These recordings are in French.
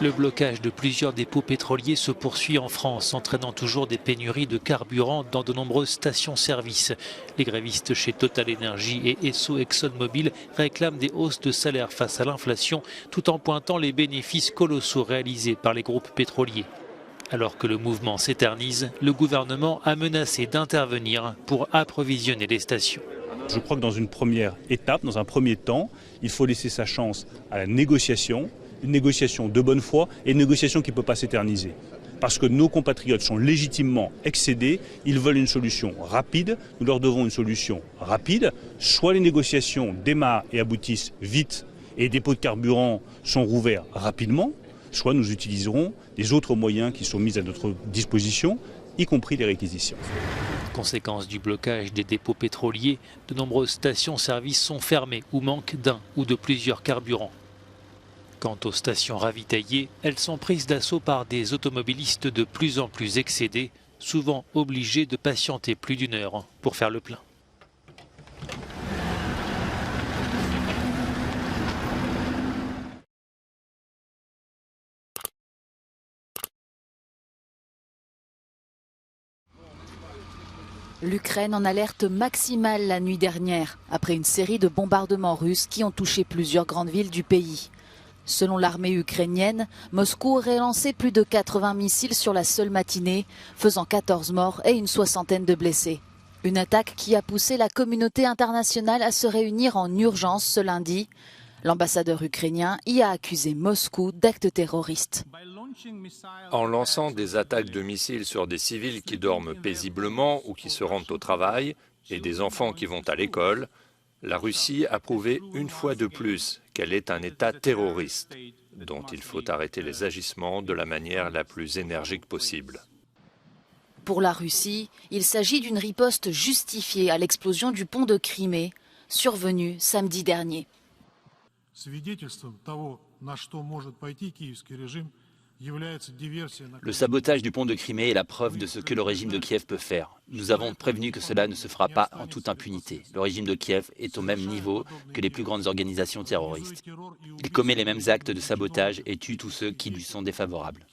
Le blocage de plusieurs dépôts pétroliers se poursuit en France, entraînant toujours des pénuries de carburant dans de nombreuses stations-service. Les grévistes chez Total Energy et Esso ExxonMobil réclament des hausses de salaire face à l'inflation, tout en pointant les bénéfices colossaux réalisés par les groupes pétroliers. Alors que le mouvement s'éternise, le gouvernement a menacé d'intervenir pour approvisionner les stations. Je crois que dans une première étape, dans un premier temps, il faut laisser sa chance à la négociation, une négociation de bonne foi et une négociation qui ne peut pas s'éterniser. Parce que nos compatriotes sont légitimement excédés, ils veulent une solution rapide, nous leur devons une solution rapide. Soit les négociations démarrent et aboutissent vite et les dépôts de carburant sont rouverts rapidement, soit nous utiliserons les autres moyens qui sont mis à notre disposition, y compris les réquisitions. Conséquence du blocage des dépôts pétroliers, de nombreuses stations-service sont fermées ou manquent d'un ou de plusieurs carburants. Quant aux stations ravitaillées, elles sont prises d'assaut par des automobilistes de plus en plus excédés, souvent obligés de patienter plus d'une heure pour faire le plein. L'Ukraine en alerte maximale la nuit dernière, après une série de bombardements russes qui ont touché plusieurs grandes villes du pays. Selon l'armée ukrainienne, Moscou aurait lancé plus de 80 missiles sur la seule matinée, faisant 14 morts et une soixantaine de blessés. Une attaque qui a poussé la communauté internationale à se réunir en urgence ce lundi. L'ambassadeur ukrainien y a accusé Moscou d'actes terroristes. En lançant des attaques de missiles sur des civils qui dorment paisiblement ou qui se rendent au travail et des enfants qui vont à l'école, la Russie a prouvé une fois de plus qu'elle est un État terroriste, dont il faut arrêter les agissements de la manière la plus énergique possible. Pour la Russie, il s'agit d'une riposte justifiée à l'explosion du pont de Crimée, survenue samedi dernier. Le sabotage du pont de Crimée est la preuve de ce que le régime de Kiev peut faire. Nous avons prévenu que cela ne se fera pas en toute impunité. Le régime de Kiev est au même niveau que les plus grandes organisations terroristes. Il commet les mêmes actes de sabotage et tue tous ceux qui lui sont défavorables.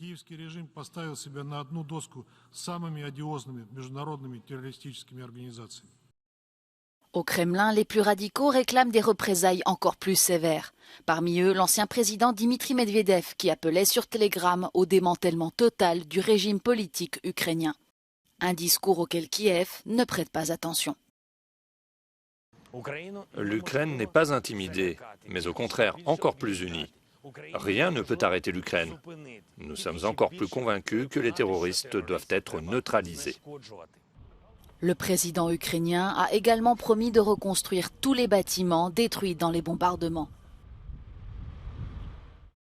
Au Kremlin, les plus radicaux réclament des représailles encore plus sévères. Parmi eux, l'ancien président Dimitri Medvedev qui appelait sur Telegram au démantèlement total du régime politique ukrainien. Un discours auquel Kiev ne prête pas attention. L'Ukraine n'est pas intimidée, mais au contraire encore plus unie. Rien ne peut arrêter l'Ukraine. Nous sommes encore plus convaincus que les terroristes doivent être neutralisés. Le président ukrainien a également promis de reconstruire tous les bâtiments détruits dans les bombardements.